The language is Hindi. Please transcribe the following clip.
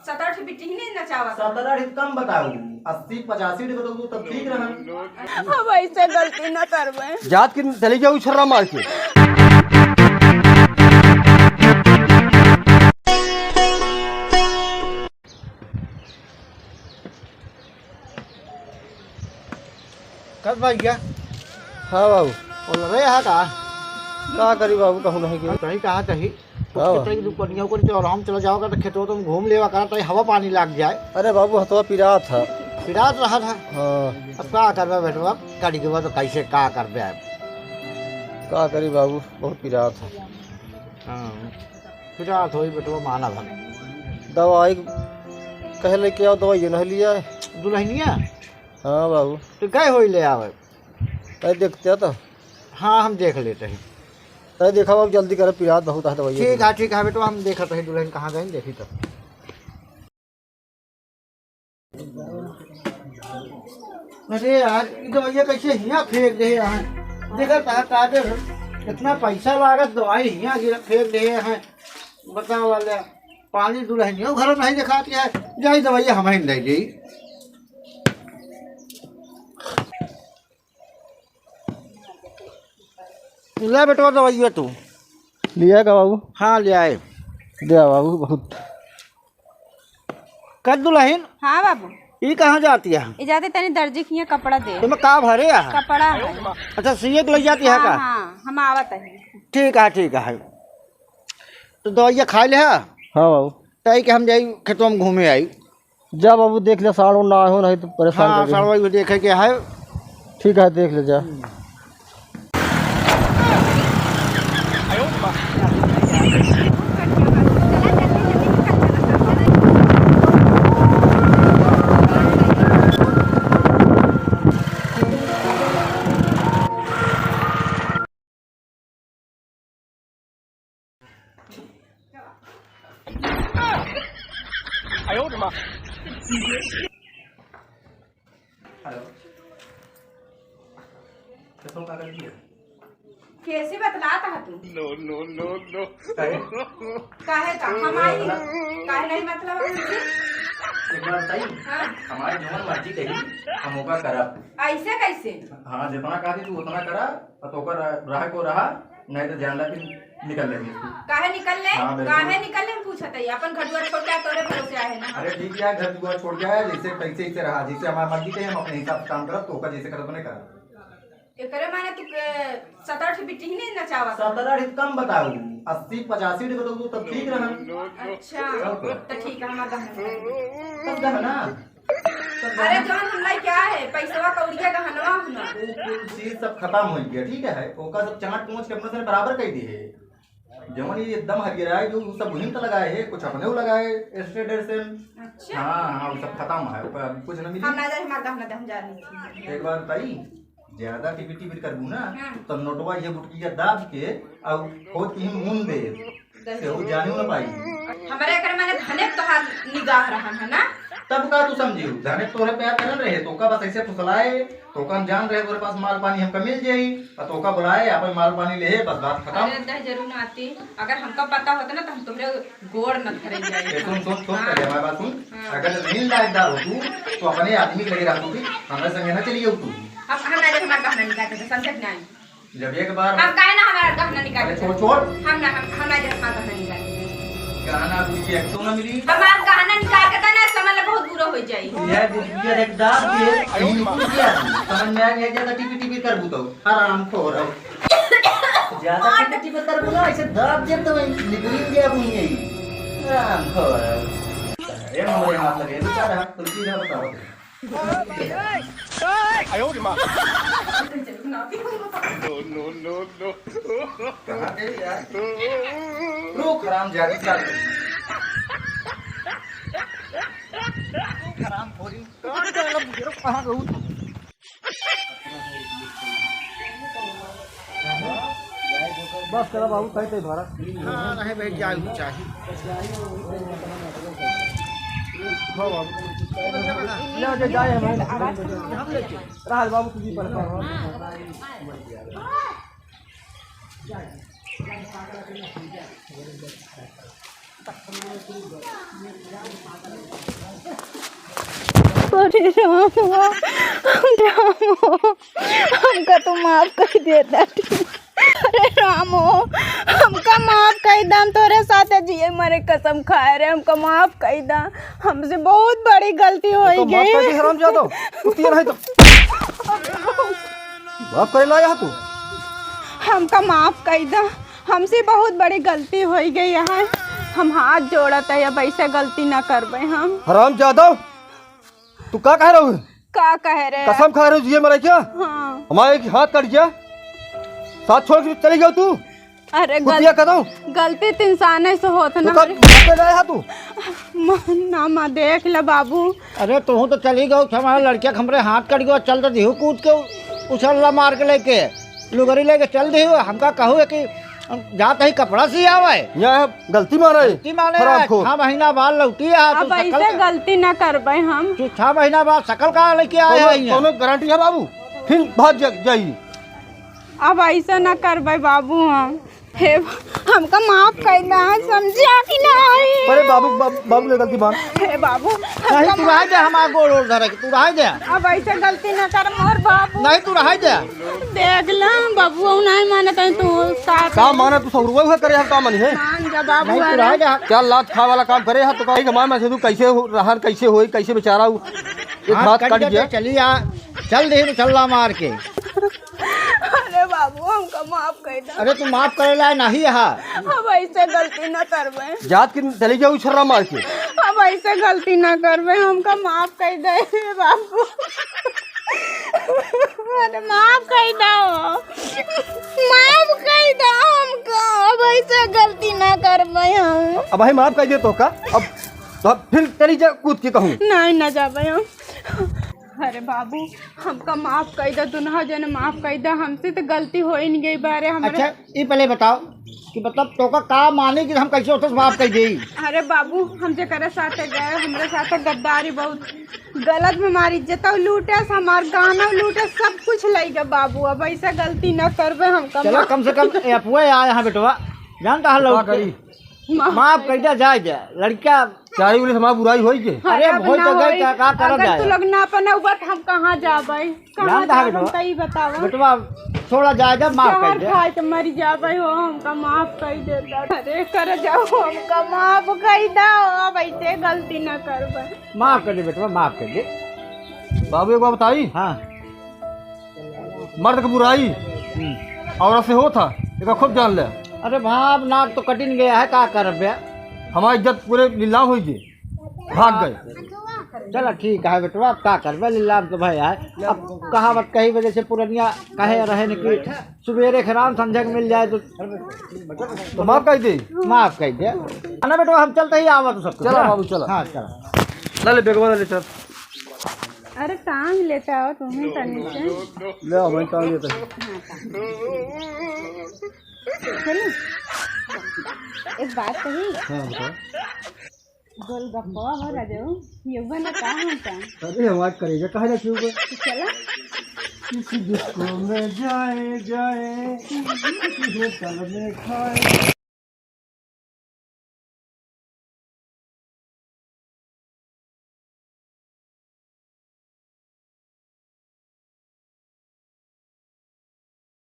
17 बिट्टी ही नहीं नचावा 17 कम बताऊ 80-85 बताऊ तब ठीक रहा। अब ऐसे गलती न करबे जात की चली जाऊ छर्रा मार के। कब भाई क्या? हाँ बाबू बोल रहे यहाँ का करी बाबू कहूँ नहीं कि कहीं कहाँ चाहिए हाँ। दुकानियों को तो आराम चला जाओगा तो खेतों तुम घूम लेवा करा तो हवा पानी लग जाए। अरे बाबू हथवा पिरा था। फिरात रहा था। हाँ अब क्या करबे बेटवा गाड़ी के बाद तो कैसे क्या करबे अब? का करी बाबू बहुत पिरा था। हाँ फिरात हो बेटवा माना भले दवाई कहे लेके आओ दवाई नहीं लिया है। दुल्हनिया हाँ बाबू तो गए हो ले आवे। अरे देखते तो हाँ हम देख लेते हैं। अरे देखा बाबू जल्दी करे पिरात बहुत है दवाई। ठीक है बेटवा हम देखते हैं दुल्हन कहाँ गए देखी तो। अरे यार ये दवाइयाँ कैसे यहाँ फेंक दे हैं? देखा था कितना पैसा लागत दवाई यहाँ गिर फेंक दे हैं। बताओ वाले पानी दुल्हनियों घर नहीं दिखाती है जाई दवाई हमें ले दी। ले बेटवा दवाई तू लिया का बाबू? हाँ ले आए दे बाबू बहुत। कर दुल्हन हाँ बाबू ये कहाँ जाती है? ये जाते तनी दर्जी के कपड़ा दे तुम्हें का भरे है? कपड़ा है। अच्छा सीए के ले जाती है का? हाँ हम आवत है। ठीक है तो दवाइयाँ खा ले है? हाँ बाबू तय के हम जाई खेतों में घूमे आई। जा बाबू देख ले साढ़ ना हो नहीं तो परेशान हाँ कर साड़वा भी देखे के है। ठीक है देख ले जा। कैसे बतलाता है तू? नो काहे का हम आई काहे नहीं मतलब एक बार बताइए हमारे जवन मर्जी कही हम ओका करब। ऐसे कैसे? हाँ जितना कहा तू उतना करा और तो रहा को रहा नहीं तो जान ला कि निकल लेंगे इसको। काहे निकल ले? हाँ, बिल्कुल। काहे निकल ले पूछत है अपन घर द्वार छोड़ के तोरे भरोसे आए ना। अरे ठीक है घर दुआ छोड़ के आया जैसे पैसे से रहा जैसे हमारी मर्जी कही हम अपने हिसाब से काम करब तो ओका जैसे करब नहीं करब। एकरे माने तू 17 बिट्टी ही नहीं नचावा 17 कम बताऊ 80-85 बताऊ तब ठीक रहा। अच्छा तो ठीक है हमारा तब गहना अरे जौन हम लाई क्या है पैसवा कौड़िया गहनवा हुना कुल चीज सब खत्म हो गया ठीक है ओका सब चाट पहुंच के अपने से बराबर कर दिए जवन ये एकदम हरियर है जो सब वहीं तो लगाए है कुछ अपने लगाए स्टेट से। अच्छा हाँ वो सब खत्म है ऊपर कुछ न मिली। हम ना जाए हमारा गहना हम जानी एक बार बताई ज्यादा टिपी टिपी करबू ना हाँ। तो नोटवा ये बुटकिया दाब के और खोद की मुंह दे से वो जाने न पाई। हमारे एकरे माने धने तोहार निगाह रहा है ना। तब का तू समझी जाने तोरे प्यार करन रहे तो का बस ऐसे फुसलाए तो का हम जान रहे तोरे पास माल पानी हमका मिल जाई और तो का बुलाए अपन माल पानी ले बस बात खत्म। अरे दह जरूर ना आती अगर हमका पता होता ना तो हम तुमरे गोड़ न धरे जाए। सुन पहले हमारी बात सुन अगर नहीं लायकदार हो तू तो अपने आदमी लगे रहा तू भी हमारे संगे ना चलिए तू। अब हम ना हमारा गहना निकाल के समझत नहीं जब एक बार हम काहे ना हमारा गहना निकाल अरे के छोड़ हम ना हमारा गहना निकाल के गाना बुझी एक तो ना मिली हमारा गहना निकाल के ना समझ ले बहुत बुरा हो जाई। ये बुझिया एक दाब के कहीं कुछ किया समझ में आ गया ज्यादा टिपी टिपी कर बू तो आराम को रहो ज्यादा टिपी टिपी कर बू ना ऐसे दाब जे तो निकली गया बुनी यही आराम को रहो ये मोरे हाथ लगे बेचारा तुलसी ना बताओ नो कहां गए यार रुक आराम जाके चल हराम खोरी कहाँ रहूँ बस करा बाबू कहीं तो भरा। हाँ नहीं भाई जाए चाहिए। हाँ बाबू ले जाए हमें राहल बाबू तुझी परेशान हो। अरे राम हमका तो माफ कर देता। अरे राम हमका माफ कर दम, तोरे साथ जिए मरे कसम खाए रे, हमका माफ कर दा, हमसे बहुत बड़ी गलती हो तो माफ कर गई। दे हराम जादो, कुत्ती है तो माफ करे लाया तू। हमका माफ कर दा, हमसे बहुत बड़ी गलती हो गई है, हम हाथ जोड़त है, अब ऐसे गलती ना करबे हम। हराम जादव तू क्या कह रहे हो? का कह रहे? कसम खा रहे हो जिए मरे क्या? हाँ। हमारे एक हाथ कट गया, साथ छोड़ के चली गया तू। अरे कुतिया करो गलती तो इंसान से होता तू ना। का लाया तू? ना माँ देख ले बाबू। अरे तू तो चली गो, हमारा लड़किया हमरे हाथ कट गयो, चल तो दिहू कूद के उछलला मार के लेके लुगरी लेके चल दिहू। हमका कहू कि जात ही कपड़ा सी आवे, यहाँ गलती मारे गलती माने 6 महीना बाद लौटी है। अब ऐसे गलती ना करबे हम। तू 6 महीना बाद शकल का लेके आया है यहाँ। कौनो गारंटी है बाबू? फिर भाग जाइए। अब ऐसा ना करबे बाबू हम। हे हमका माफ कर दे, समझा कि नहीं? अरे बाबू ने गलती मान। हे बाबू नहीं तू रह जा, हमारा गोड़ ओढ़ धरे तू रह जा। अब ऐसे गलती ना कर मोर बाबू। नहीं तू रह जा। देख ला बाबू नहीं मानत है तू साथ काम माना तू 100 रुपये करे हम काम नहीं है। मान जा बाबू। नहीं तू रह जा। क्या लात खा वाला काम करे है तो कहीं हमारे में से तू कैसे रहा, कैसे होई, कैसे बेचारा एक हाथ कट गया। चली आ, चल दे चल्ला मार के। अरे बाबू हमका माफ कर दे। अरे तू माफ करे ला नहीं है। अब ऐसे गलती ना करबे। जात की चली जाऊ छर्रा मार के। अब ऐसे गलती ना करबे, हमका माफ कर दे बाबू। अरे माफ कर दो, माफ कर दो हमको, अब ऐसे गलती ना करबे हम। अब भाई माफ कर दे तो का, अब फिर चली जा कूद के कहूँ। नहीं ना जाबे हम। अरे बाबू हमका माफ कर दो, दुनहा जन माफ कर दो, हमसे तो गलती हो ही नहीं गई बारे हमारे। अच्छा ये पहले बताओ कि मतलब तो का माने कि हम कैसे उसे माफ कर देई? अरे बाबू हम जेकरे साथे गए, हमारे साथे गद्दारी बहुत गलत में हमारी इज्जत लूटे, हमार गाना लूटे, सब कुछ ले गए बाबू। अब ऐसा गलती न करबे हमका। चलो कम से कम अफवाह आए हैं बेटवा, जानता है लोग माफ कर दे जाए जा लड़का चारी बोले हमारी बुराई होई के। अरे भोज तो गई का करब जाए। तू लोग ना पना बात हम कहां जाबै, कहां जाबै तई बतावा बेटवा, थोड़ा जाए जा माफ कर दे। खाए तो मर जाबै हो, हमका माफ कर दे। अरे कर जाओ हमका माफ कर दो, अब ऐसे गलती न करबै। माफ कर दे बेटवा, माफ कर दे। बाबू एक बात बताई, हाँ मर्द की बुराई औरत से हो था एक खुद जान ले। अरे भाव नाक तो कटिन गया है, का कर बे? हमारी इज्जत पूरे नीलाम हुई थी, भाग गए। चलो ठीक है बेटवा, अब का कर बे, नीलाम तो भाई है। अब कहावत कही वजह से पुरनिया कहे रहे न कि सवेरे खराम संझा के मिल जाए तो माफ कर दे। माफ कर दे ना बेटवा, हम चलते ही आवा तो सब। चलो बाबू चलो। हाँ चलो। ले बेगवा ले चल। अरे टांग लेता हो तुम्हें तनी से। ले आओ मैं टांग लेता हूं। चलो एक बात कही। हां बताओ। गोलगप्पा हो रहा जो ये बना का होता। अरे आवाज करेगा कहे ना क्यों? चलो किसी जिसको में जाए जाए किसी होटल में खाए